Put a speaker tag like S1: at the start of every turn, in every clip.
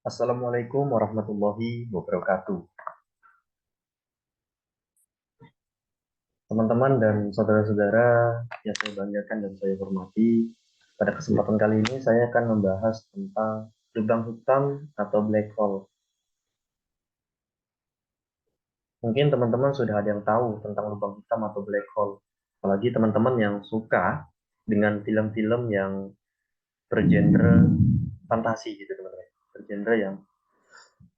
S1: Assalamualaikum warahmatullahi wabarakatuh. Teman-teman dan saudara-saudara yang saya banggakan dan saya hormati, pada kesempatan kali ini saya akan membahas tentang lubang hitam atau black hole. Mungkin teman-teman sudah ada yang tahu tentang lubang hitam atau black hole. Apalagi teman-teman yang suka dengan film-film yang bergenre fantasi gitu teman-teman. Bergenre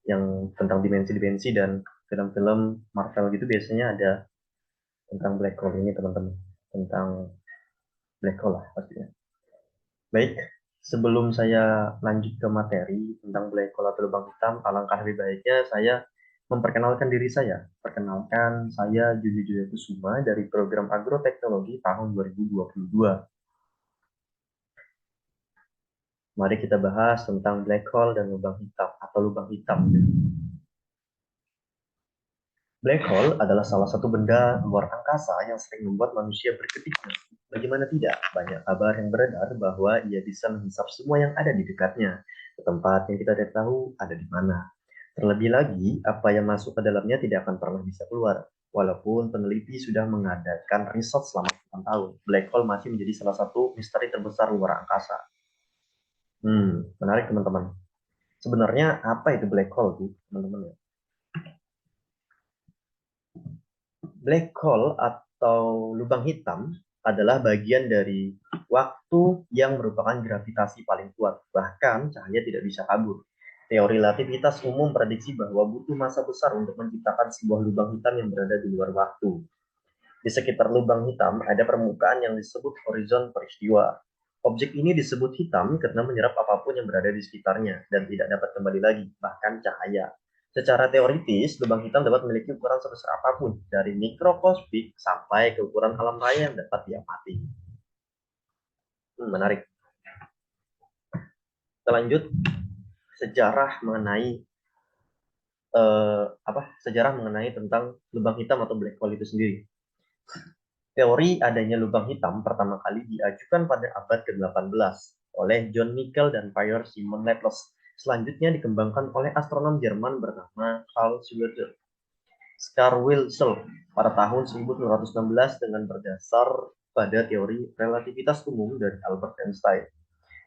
S1: yang tentang dimensi-dimensi dan film-film Marvel gitu biasanya ada tentang black hole ini teman-teman. Tentang black hole lah pastinya. Baik, sebelum saya lanjut ke materi tentang black hole atau lubang hitam, alangkah lebih baiknya saya memperkenalkan diri saya. Perkenalkan, saya Juni Juni Kusuma dari program Agroteknologi tahun 2022. Mari kita bahas tentang black hole dan lubang hitam atau lubang hitam. Black hole adalah salah satu benda luar angkasa yang sering membuat manusia berkedip. Bagaimana tidak? Banyak kabar yang beredar bahwa ia bisa menghisap semua yang ada di dekatnya. Ke tempat yang kita tidak tahu ada di mana. Terlebih lagi, apa yang masuk ke dalamnya tidak akan pernah bisa keluar. Walaupun peneliti sudah mengadakan riset selama 8 tahun, black hole masih menjadi salah satu misteri terbesar luar angkasa. Menarik teman-teman. Sebenarnya apa itu black hole, tuh, teman-teman? Black hole atau lubang hitam adalah bagian dari waktu yang merupakan gravitasi paling kuat. Bahkan cahaya tidak bisa kabur. Teori relativitas umum prediksi bahwa butuh massa besar untuk menciptakan sebuah lubang hitam yang berada di luar waktu. Di sekitar lubang hitam ada permukaan yang disebut horizon peristiwa. Objek ini disebut hitam karena menyerap apapun yang berada di sekitarnya dan tidak dapat kembali lagi, bahkan cahaya. Secara teoritis, lubang hitam dapat memiliki ukuran sebesar apapun, dari mikrokosmik sampai ke ukuran alam raya yang dapat diamati. Menarik. Kita lanjut sejarah mengenai sejarah mengenai tentang lubang hitam atau black hole itu sendiri. Teori adanya lubang hitam pertama kali diajukan pada abad ke-18 oleh John Michael dan Pierre Simon Laplace. Selanjutnya dikembangkan oleh astronom Jerman bernama Carl Schwarzschild pada tahun 1916 dengan berdasar pada teori relativitas umum dari Albert Einstein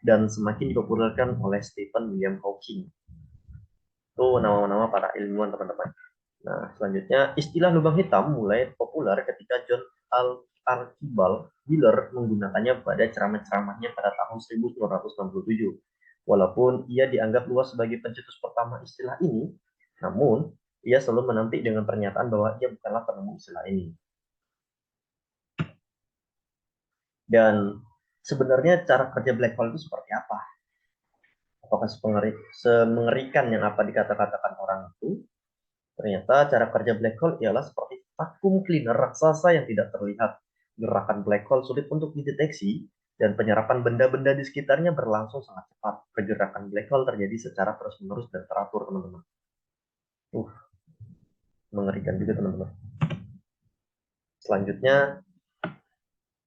S1: dan semakin dipopulerkan oleh Stephen William Hawking. Itu nama-nama para ilmuwan teman-teman. Nah, selanjutnya istilah lubang hitam mulai populer ketika John Archibald Wheeler menggunakannya pada ceramah-ceramahnya pada tahun 1967. Walaupun ia dianggap luas sebagai pencetus pertama istilah ini, namun ia selalu menampik dengan pernyataan bahwa ia bukanlah penemu istilah ini. Dan sebenarnya cara kerja black hole itu seperti apa? Apakah semengerikan yang apa dikatakan orang itu? Ternyata cara kerja black hole ialah seperti vacuum cleaner raksasa yang tidak terlihat. Gerakan black hole sulit untuk dideteksi, dan penyerapan benda-benda di sekitarnya berlangsung sangat cepat. Pergerakan black hole terjadi secara terus-menerus dan teratur, teman-teman. Mengerikan juga, teman-teman. Selanjutnya,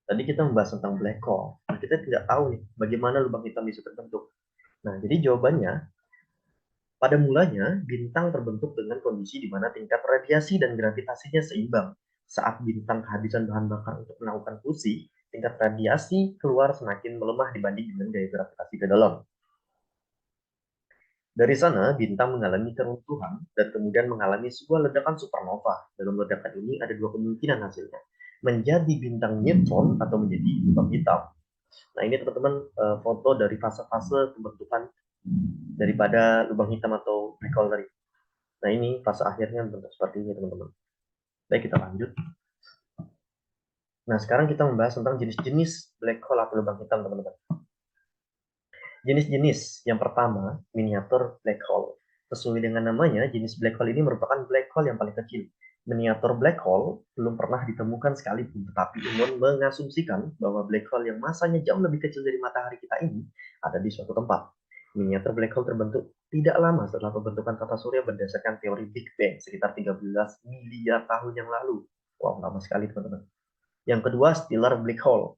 S1: tadi kita membahas tentang black hole. Nah, kita tidak tahu nih, bagaimana lubang hitam bisa terbentuk. Nah, jadi jawabannya, pada mulanya, bintang terbentuk dengan kondisi di mana tingkat radiasi dan gravitasinya seimbang. Saat bintang kehabisan bahan bakar untuk melakukan fusi, tingkat radiasi keluar semakin melemah dibanding dengan gaya gravitasi ke dalam. Dari sana, bintang mengalami keruntuhan dan kemudian mengalami sebuah ledakan supernova. Dalam ledakan ini ada dua kemungkinan hasilnya. Menjadi bintang neutron atau menjadi lubang hitam. Nah, ini teman-teman foto dari fase-fase pembentukan daripada lubang hitam atau black hole tadi. Nah, ini fase akhirnya bentuk seperti ini, teman-teman. Baik, kita lanjut. Nah, sekarang kita membahas tentang jenis-jenis black hole atau lubang hitam, teman-teman. Jenis-jenis yang pertama, miniatur black hole. Sesuai dengan namanya, jenis black hole ini merupakan black hole yang paling kecil. Miniatur black hole belum pernah ditemukan sekalipun, tetapi umum mengasumsikan bahwa black hole yang masanya jauh lebih kecil dari matahari kita ini ada di suatu tempat. Miniatur black hole terbentuk tidak lama setelah pembentukan tata surya berdasarkan teori Big Bang sekitar 13 miliar tahun yang lalu. Wow, lama sekali, teman-teman. Yang kedua, stellar black hole.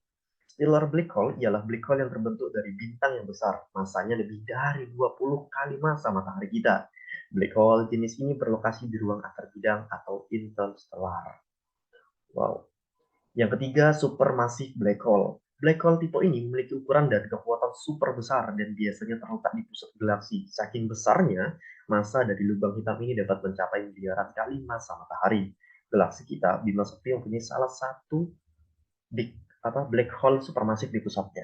S1: Stellar black hole ialah black hole yang terbentuk dari bintang yang besar, masanya lebih dari 20 kali massa matahari kita. Black hole jenis ini berlokasi di ruang antar bidang atau interstellar. Wow. Yang ketiga, supermassive black hole. Black hole tipe ini memiliki ukuran dan kekuatan super besar dan biasanya terletak di pusat galaksi. Saking besarnya, massa dari lubang hitam ini dapat mencapai miliaran kali massa matahari. Galaksi kita, Bima Sakti, mempunyai salah satu big black hole supermassive di pusatnya.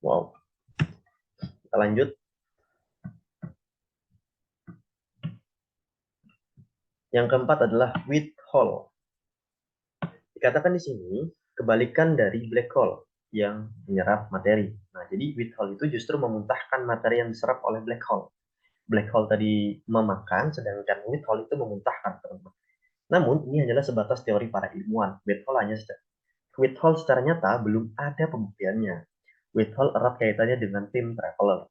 S1: Wow. Kita lanjut. Yang keempat adalah white hole. Dikatakan di sini kebalikan dari black hole yang menyerap materi. Nah, jadi white hole itu justru memuntahkan materi yang diserap oleh black hole. Black hole tadi memakan, sedangkan white hole itu memuntahkan, teman-teman. Namun, ini hanyalah sebatas teori para ilmuwan. White hole secara nyata belum ada pembuktiannya. White hole erat kaitannya dengan time traveler.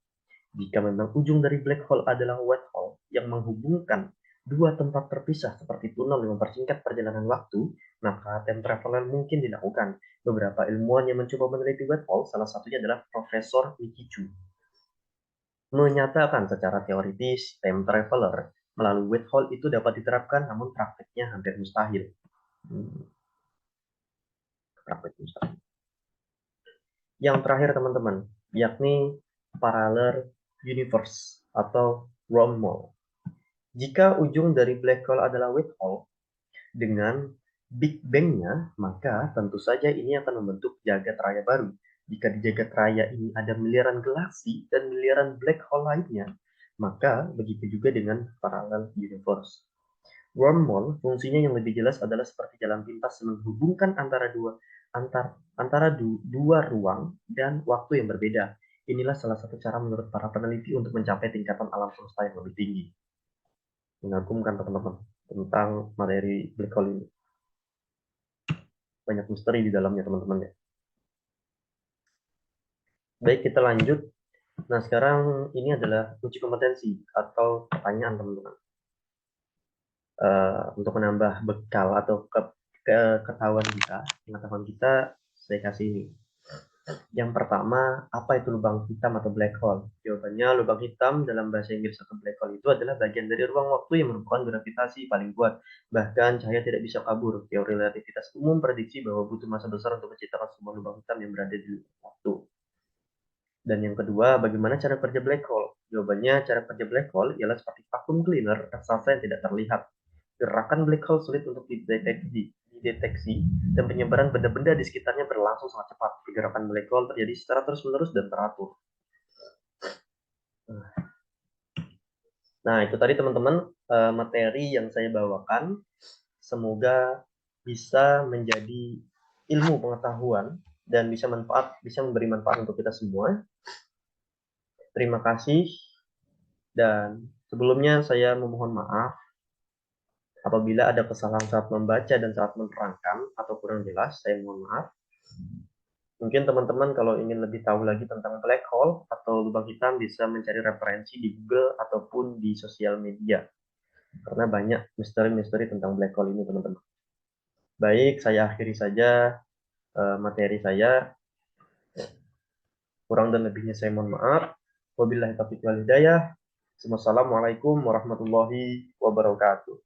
S1: Jika memang ujung dari black hole adalah white hole yang menghubungkan dua tempat terpisah seperti tunnel yang mempersingkat perjalanan waktu, maka time traveler mungkin dilakukan. Beberapa ilmuwan yang mencoba meneliti white hole, salah satunya adalah Profesor Mikichu, menyatakan secara teoritis time traveler melalui white hole itu dapat diterapkan, namun prakteknya hampir mustahil. Praktek mustahil. Yang terakhir teman-teman, yakni parallel universe atau wormhole. Jika ujung dari black hole adalah white hole dengan Big Bang-nya, maka tentu saja ini akan membentuk jagat raya baru. Jika di jagat raya ini ada miliaran galaksi dan miliaran black hole lainnya, maka begitu juga dengan parallel universe. Wormhole fungsinya yang lebih jelas adalah seperti jalan pintas yang menghubungkan antara dua ruang dan waktu yang berbeda. Inilah salah satu cara menurut para peneliti untuk mencapai tingkatan alam semesta yang lebih tinggi. Mengagumkan teman-teman tentang materi black hole ini. Banyak misteri di dalamnya teman-teman ya. Baik, kita lanjut. Nah, sekarang ini adalah uji kompetensi atau pertanyaan teman-teman. Untuk menambah bekal atau ketahuan kita, pengetahuan kita, saya kasih ini. Yang pertama, apa itu lubang hitam atau black hole? Jawabannya, lubang hitam dalam bahasa Inggris atau black hole itu adalah bagian dari ruang waktu yang merupakan gravitasi paling kuat. Bahkan cahaya tidak bisa kabur. Teori relativitas umum prediksi bahwa butuh massa besar untuk menciptakan sebuah lubang hitam yang berada di waktu. Dan yang kedua, bagaimana cara kerja black hole? Jawabannya, cara kerja black hole ialah seperti vacuum cleaner raksasa yang tidak terlihat. Gerakan black hole sulit untuk dideteksi dan penyebaran benda-benda di sekitarnya berlangsung sangat cepat. Gerakan black hole terjadi secara terus-menerus dan teratur. Nah, itu tadi teman-teman materi yang saya bawakan. Semoga bisa menjadi ilmu pengetahuan dan bisa memberi manfaat untuk kita semua. Terima kasih. Dan sebelumnya saya memohon maaf apabila ada kesalahan saat membaca dan saat menerangkan atau kurang jelas, saya mohon maaf. Mungkin teman-teman kalau ingin lebih tahu lagi tentang black hole atau lubang hitam bisa mencari referensi di Google ataupun di sosial media. Karena banyak misteri-misteri tentang black hole ini, teman-teman. Baik, saya akhiri saja materi saya. Kurang dan lebihnya saya mohon maaf. Wabillahi taufiq wal hidayah. Wassalamualaikum warahmatullahi wabarakatuh.